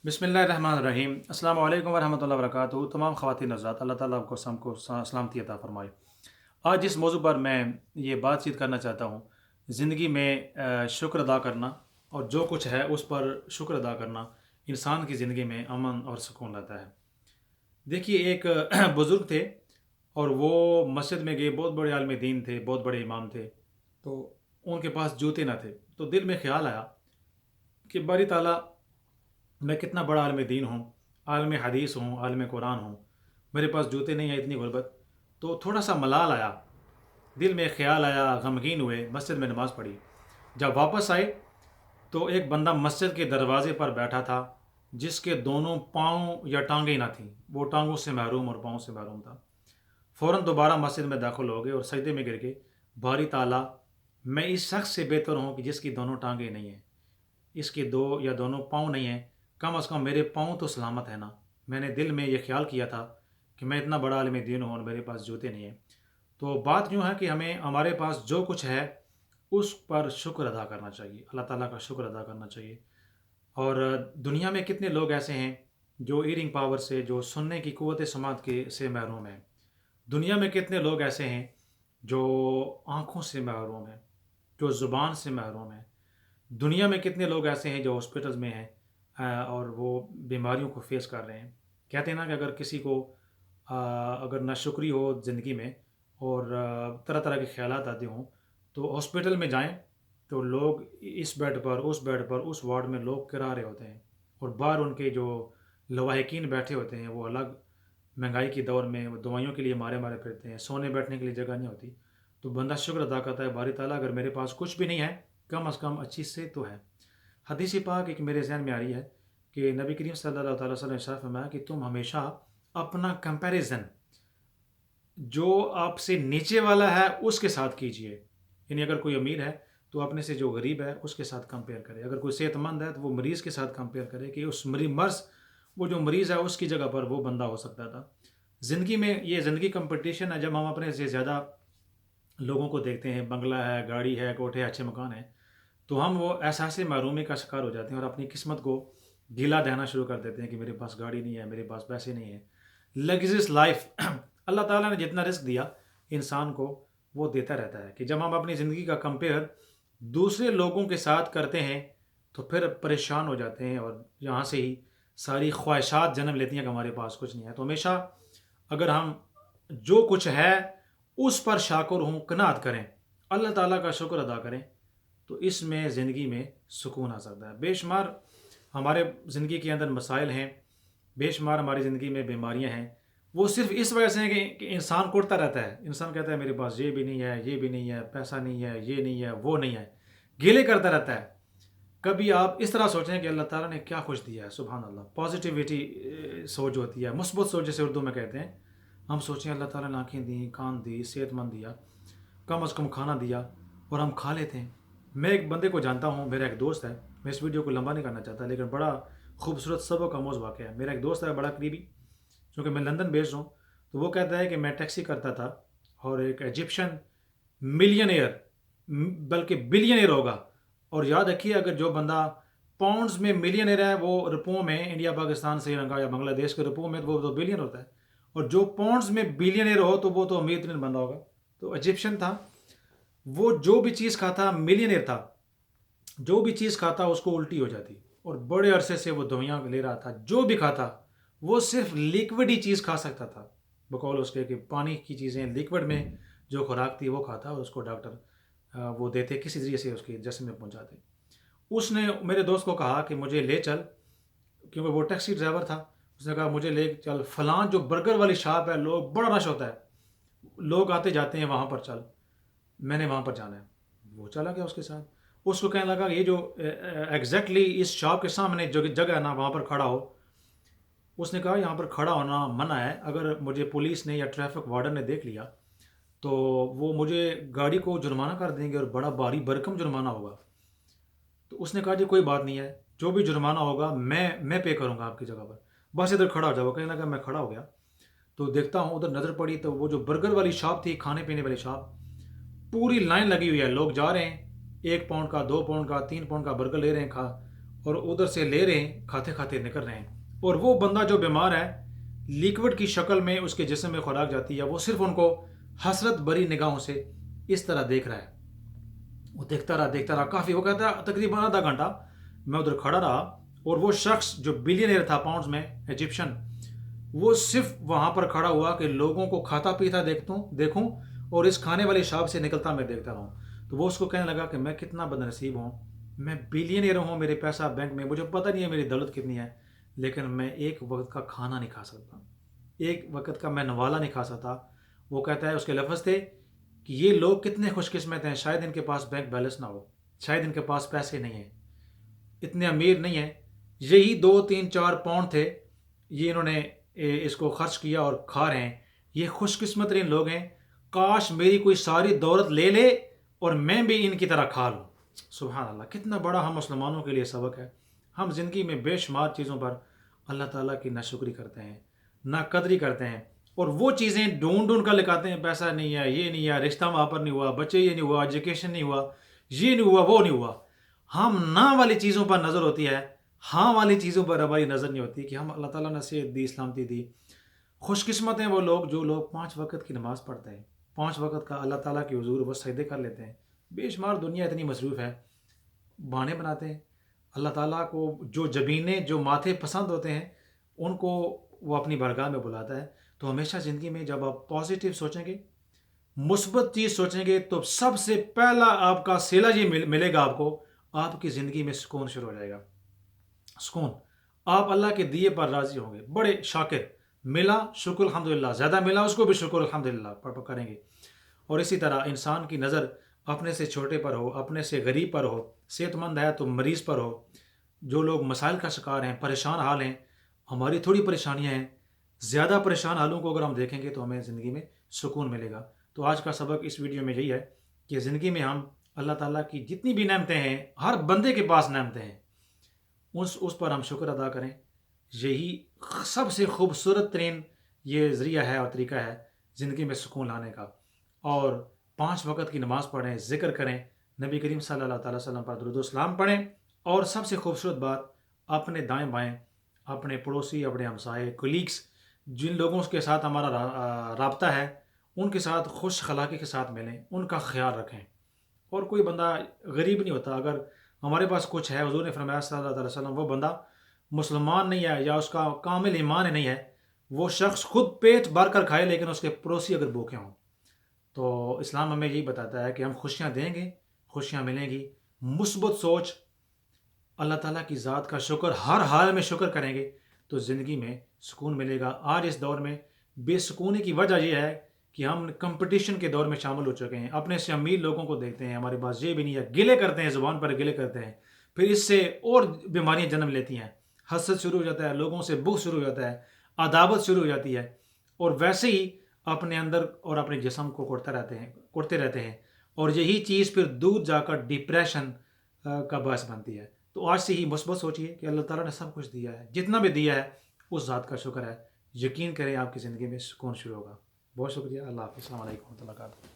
بسم اللہ الرحمن الرحیم۔ السلام علیکم ورحمۃ اللہ وبرکاتہ۔ تمام خواتین حضرات، اللہ تعالیٰ آپ کو سب کو سلامتی عطا فرمائے۔ آج جس موضوع پر میں یہ بات چیت کرنا چاہتا ہوں، زندگی میں شکر ادا کرنا اور جو کچھ ہے اس پر شکر ادا کرنا انسان کی زندگی میں امن اور سکون لاتا ہے۔ دیکھیے، ایک بزرگ تھے اور وہ مسجد میں گئے، بہت بڑے عالم دین تھے، بہت بڑے امام تھے، تو ان کے پاس جوتے نہ تھے۔ تو دل میں خیال آیا کہ باری تعالیٰ، میں کتنا بڑا عالم دین ہوں، عالم حدیث ہوں، عالم قرآن ہوں، میرے پاس جوتے نہیں ہیں، اتنی غربت۔ تو تھوڑا سا ملال آیا، دل میں خیال آیا، غمگین ہوئے، مسجد میں نماز پڑھی۔ جب واپس آئے تو ایک بندہ مسجد کے دروازے پر بیٹھا تھا جس کے دونوں پاؤں یا ٹانگیں نہ تھیں، وہ ٹانگوں سے محروم اور پاؤں سے محروم تھا۔ فوراً دوبارہ مسجد میں داخل ہو گئے اور سجدے میں گر کے، باری تعالیٰ، میں اس شخص سے بہتر ہوں کہ جس کی دونوں ٹانگیں نہیں ہیں، اس کے دو یا دونوں پاؤں نہیں ہیں، کم از کم میرے پاؤں تو سلامت ہے نا۔ میں نے دل میں یہ خیال کیا تھا کہ میں اتنا بڑا عالم دین ہوں اور میرے پاس جوتے نہیں ہیں۔ تو بات یوں ہے کہ ہمارے پاس جو کچھ ہے اس پر شکر ادا کرنا چاہیے، اللہ تعالیٰ کا شکر ادا کرنا چاہیے۔ اور دنیا میں کتنے لوگ ایسے ہیں جو ایئرنگ پاور سے، جو سننے کی قوت سماعت کے سے محروم ہیں۔ دنیا میں کتنے لوگ ایسے ہیں جو آنکھوں سے محروم ہیں، جو زبان سے محروم ہیں۔ دنیا میں کتنے لوگ ایسے ہیں جو ہاسپٹلز میں ہیں اور وہ بیماریوں کو فیس کر رہے ہیں۔ کہتے ہیں نا کہ اگر کسی کو اگر ناشکری ہو زندگی میں اور طرح طرح کے خیالات آتے ہوں تو ہاسپٹل میں جائیں تو لوگ اس بیڈ پر، اس بیڈ پر، اس وارڈ میں لوگ کرا رہے ہوتے ہیں اور باہر ان کے جو لواحقین بیٹھے ہوتے ہیں وہ الگ، مہنگائی کی دور میں وہ دوائیوں کے لیے مارے مارے پھرتے ہیں، سونے بیٹھنے کے لیے جگہ نہیں ہوتی۔ تو بندہ شکر ادا کرتا ہے، باری تعالیٰ اگر میرے پاس کچھ بھی نہیں ہے، کم از کم اچھی سے تو ہے۔ حدیث پاک ایک میرے ذہن میں آ رہی ہے کہ نبی کریم صلی اللہ تعالیٰ وسلم نے ارشاد فرمایا کہ تم ہمیشہ اپنا کمپیریزن جو آپ سے نیچے والا ہے اس کے ساتھ کیجئے۔ یعنی اگر کوئی امیر ہے تو اپنے سے جو غریب ہے اس کے ساتھ کمپیئر کرے، اگر کوئی صحت مند ہے تو وہ مریض کے ساتھ کمپیئر کرے کہ اس مرض، وہ جو مریض ہے اس کی جگہ پر وہ بندہ ہو سکتا تھا۔ زندگی میں یہ زندگی کمپٹیشن ہے، جب ہم اپنے سے زیادہ لوگوں کو دیکھتے ہیں، بنگلہ ہے، گاڑی ہے، کوٹھے، اچھے مکان ہیں، تو ہم وہ احساس محرومی کا شکار ہو جاتے ہیں اور اپنی قسمت کو گیلا دینا شروع کر دیتے ہیں کہ میرے پاس گاڑی نہیں ہے، میرے پاس پیسے نہیں ہیں۔ لگژریس لائف اللہ تعالیٰ نے جتنا رزق دیا انسان کو وہ دیتا رہتا ہے، کہ جب ہم اپنی زندگی کا کمپیئر دوسرے لوگوں کے ساتھ کرتے ہیں تو پھر پریشان ہو جاتے ہیں اور یہاں سے ہی ساری خواہشات جنم لیتی ہیں کہ ہمارے پاس کچھ نہیں ہے۔ تو ہمیشہ اگر ہم جو کچھ ہے اس پر شاکر ہوں، قناعت کریں، اللہ تعالیٰ کا شکر ادا کریں، تو اس میں زندگی میں سکون آ سکتا ہے۔ بے شمار ہمارے زندگی کے اندر مسائل ہیں، بے شمار ہماری زندگی میں بیماریاں ہیں، وہ صرف اس وجہ سے ہیں کہ انسان کوڑتا رہتا ہے۔ انسان کہتا ہے میرے پاس یہ بھی نہیں ہے، یہ بھی نہیں ہے، پیسہ نہیں ہے، یہ نہیں ہے، وہ نہیں ہے، گیلے کرتا رہتا ہے۔ کبھی آپ اس طرح سوچیں کہ اللہ تعالیٰ نے کیا کچھ دیا ہے، سبحان اللہ۔ پازیٹیوٹی سوچ ہوتی ہے، مثبت سوچ جیسے اردو میں کہتے ہیں۔ ہم سوچیں اللہ تعالیٰ نے آنکھیں دیں، کان دی، صحت مند دیا، کم از کم کھانا دیا اور ہم کھا لیتے ہیں۔ میں ایک بندے کو جانتا ہوں، میرا ایک دوست ہے، میں اس ویڈیو کو لمبا نہیں کرنا چاہتا لیکن بڑا خوبصورت سبق آموز واقعہ ہے۔ میرا ایک دوست ہے بڑا قریبی، چونکہ میں لندن بیسڈ ہوں، تو وہ کہتا ہے کہ میں ٹیکسی کرتا تھا اور ایک ایجپشن ملین بلکہ بلینئر ہوگا، اور یاد رکھیے اگر جو بندہ پاؤنڈز میں ملینئر ہے وہ روپوں میں، انڈیا، پاکستان، سری لنکا یا بنگلہ دیش کے روپوں میں وہ تو بلین ہوتا ہے، اور جو پاؤنڈز میں بلینئر ہو تو وہ تو امیر ترین بندہ ہوگا۔ تو ایجپشن تھا، وہ جو بھی چیز کھاتا، ملینئر تھا، جو بھی چیز کھاتا اس کو الٹی ہو جاتی، اور بڑے عرصے سے وہ دوائیاں لے رہا تھا۔ جو بھی کھاتا وہ صرف لیکوڈ ہی چیز کھا سکتا تھا، بقول اس کے کہ پانی کی چیزیں لیکوڈ میں جو خوراک تھی وہ کھاتا، اور اس کو ڈاکٹر وہ دیتے، کسی ذریعے سے اس کے جسم میں پہنچاتے۔ اس نے میرے دوست کو کہا کہ مجھے لے چل، کیونکہ وہ ٹیکسی ڈرائیور تھا، اس نے کہا مجھے لے چل فلاں جو برگر والی شاپ ہے، لوگ بڑا رش ہوتا ہے، لوگ آتے جاتے ہیں، وہاں پر چل، میں نے وہاں پر جانا ہے۔ وہ چلا گیا اس کے ساتھ، اس کو کہنے لگا یہ جو ایگزیکٹلی اس شاپ کے سامنے جو جگہ ہے نا وہاں پر کھڑا ہو۔ اس نے کہا یہاں پر کھڑا ہونا منع ہے، اگر مجھے پولیس نے یا ٹریفک وارڈن نے دیکھ لیا تو وہ مجھے گاڑی کو جرمانہ کر دیں گے اور بڑا بھاری بھرکم جرمانہ ہوگا۔ تو اس نے کہا جی کوئی بات نہیں ہے، جو بھی جرمانہ ہوگا میں پے کروں گا آپ کی جگہ پر، بس ادھر کھڑا ہو جاؤ۔ کہنے لگا میں کھڑا ہو گیا تو دیکھتا ہوں ادھر نظر پڑی تو وہ جو برگر والی شاپ تھی، کھانے پینے والی شاپ، پوری لائن لگی ہوئی ہے، لوگ جا رہے ہیں، 1 پاؤنڈ کا، 2 پاؤنڈ کا، 3 پاؤنڈ کا برگر لے رہے ہیں کھا، اور ادھر سے لے رہے ہیں، کھاتے کھاتے نکل رہے ہیں، اور وہ بندہ جو بیمار ہے لیکوڈ کی شکل میں اس کے جسم میں خوراک جاتی ہے، وہ صرف ان کو حسرت بری نگاہوں سے اس طرح دیکھ رہا ہے. وہ دیکھتا رہا کافی، وہ کہتا ہے تقریباً آدھا گھنٹہ میں ادھر کھڑا رہا، اور وہ شخص جو بلینئر تھا پاؤنڈز میں، ایجپشن، وہ صرف وہاں پر کھڑا ہوا کہ لوگوں کو کھاتا پیتا دیکھوں اور اس کھانے والی شاپ سے نکلتا میں دیکھتا رہوں. تو وہ اس کو کہنے لگا کہ میں کتنا بد نصیب ہوں، میں بلینئر ہوں، میرے پیسہ بینک میں، مجھے پتہ نہیں ہے میری دولت کتنی ہے، لیکن میں ایک وقت کا کھانا نہیں کھا سکتا، ایک وقت کا میں نوالا نہیں کھا سکتا. وہ کہتا ہے، اس کے لفظ تھے کہ یہ لوگ کتنے خوش قسمت ہیں، شاید ان کے پاس بینک بیلنس نہ ہو، شاید ان کے پاس پیسے نہیں ہیں، اتنے امیر نہیں ہیں، یہی 2 3 4 پاؤنڈ تھے، یہ انہوں نے اس کو خرچ کیا اور کھا رہے ہیں، یہ خوش قسمت ترین لوگ ہیں، کاش میری کوئی ساری دولت لے لے اور میں بھی ان کی طرح کھا لوں. سبحان اللہ، کتنا بڑا ہم مسلمانوں کے لیے سبق ہے. ہم زندگی میں بے شمار چیزوں پر اللہ تعالیٰ کی ناشکری کرتے ہیں، ناقدری کرتے ہیں، اور وہ چیزیں ڈھونڈ کر لکھاتے ہیں، پیسہ نہیں ہے، یہ نہیں ہے، رشتہ وہاں پر نہیں ہوا، بچے یہ نہیں ہوا، ایجوکیشن نہیں ہوا، یہ نہیں ہوا، وہ نہیں ہوا. ہم نہ والی چیزوں پر نظر ہوتی ہے، ہاں والی چیزوں پر ہماری نظر نہیں ہوتی کہ ہم اللہ تعالیٰ نے صحت دی، سلامتی دی. خوش قسمت ہیں وہ لوگ جو لوگ 5 وقت کی نماز پڑھتے ہیں، 5 وقت کا اللہ تعالیٰ کے حضور وہ سجدے کر لیتے ہیں. بے شمار دنیا اتنی مصروف ہے، بہانے بناتے ہیں. اللہ تعالیٰ کو جو جبینے، جو ماتھے پسند ہوتے ہیں، ان کو وہ اپنی بارگاہ میں بلاتا ہے. تو ہمیشہ زندگی میں جب آپ پازیٹیو سوچیں گے، مثبت چیز سوچیں گے، تو سب سے پہلا آپ کا صلہ یہ ملے گا، آپ کو آپ کی زندگی میں سکون شروع ہو جائے گا. سکون، آپ اللہ کے دیے پر راضی ہوں گے، بڑے شاکر، ملا شکر الحمدللہ، زیادہ ملا اس کو بھی شکر الحمدللہ کریں گے. اور اسی طرح انسان کی نظر اپنے سے چھوٹے پر ہو، اپنے سے غریب پر ہو، صحت مند ہے تو مریض پر ہو. جو لوگ مسائل کا شکار ہیں، پریشان حال ہیں، ہماری تھوڑی پریشانیاں ہیں، زیادہ پریشان حالوں کو اگر ہم دیکھیں گے تو ہمیں زندگی میں سکون ملے گا. تو آج کا سبق اس ویڈیو میں یہی ہے کہ زندگی میں ہم اللہ تعالیٰ کی جتنی بھی نعمتیں ہیں، ہر بندے کے پاس نعمتیں ہیں، اس پر ہم شکر ادا کریں. یہی سب سے خوبصورت ترین یہ ذریعہ ہے اور طریقہ ہے زندگی میں سکون لانے کا. اور 5 وقت کی نماز پڑھیں، ذکر کریں، نبی کریم صلی اللہ تعالیٰ وسلم پر درود و سلام پڑھیں. اور سب سے خوبصورت بات، اپنے دائیں بائیں، اپنے پڑوسی، اپنے ہمسائے، کولیگس، جن لوگوں کے ساتھ ہمارا رابطہ ہے، ان کے ساتھ خوش اخلاقی کے ساتھ ملیں، ان کا خیال رکھیں. اور کوئی بندہ غریب نہیں ہوتا، اگر ہمارے پاس کچھ ہے، حضور نے فرمایا صلی اللہ علیہ وسلم، وہ بندہ مسلمان نہیں ہے یا اس کا کامل ایمان نہیں ہے، وہ شخص خود پیٹ بھر کر کھائے لیکن اس کے پڑوسی اگر بھوکے ہوں. تو اسلام ہمیں یہی بتاتا ہے کہ ہم خوشیاں دیں گے، خوشیاں ملیں گی. مثبت سوچ، اللہ تعالیٰ کی ذات کا شکر، ہر حال میں شکر کریں گے تو زندگی میں سکون ملے گا. آج اس دور میں بے سکونی کی وجہ یہ ہے کہ ہم کمپٹیشن کے دور میں شامل ہو چکے ہیں، اپنے سے امیر لوگوں کو دیکھتے ہیں، ہمارے پاس یہ بھی نہیں ہے، گلے کرتے ہیں، زبان پر گلے کرتے ہیں، پھر اس سے اور بیماریاں جنم لیتی ہیں، حسد شروع ہو جاتا ہے، لوگوں سے بغض شروع ہو جاتا ہے، عداوت شروع ہو جاتی ہے، اور ویسے ہی اپنے اندر اور اپنے جسم کو کوڑتے رہتے ہیں، اور یہی چیز پھر دور جا کر ڈپریشن کا باعث بنتی ہے. تو آج سے ہی مثبت سوچیے کہ اللہ تعالیٰ نے سب کچھ دیا ہے، جتنا بھی دیا ہے اس ذات کا شکر ہے. یقین کریں آپ کی زندگی میں سکون شروع ہوگا. بہت شکریہ. اللہ حافظ. السلام علیکم و رحمۃ اللہ وبرکاتہ.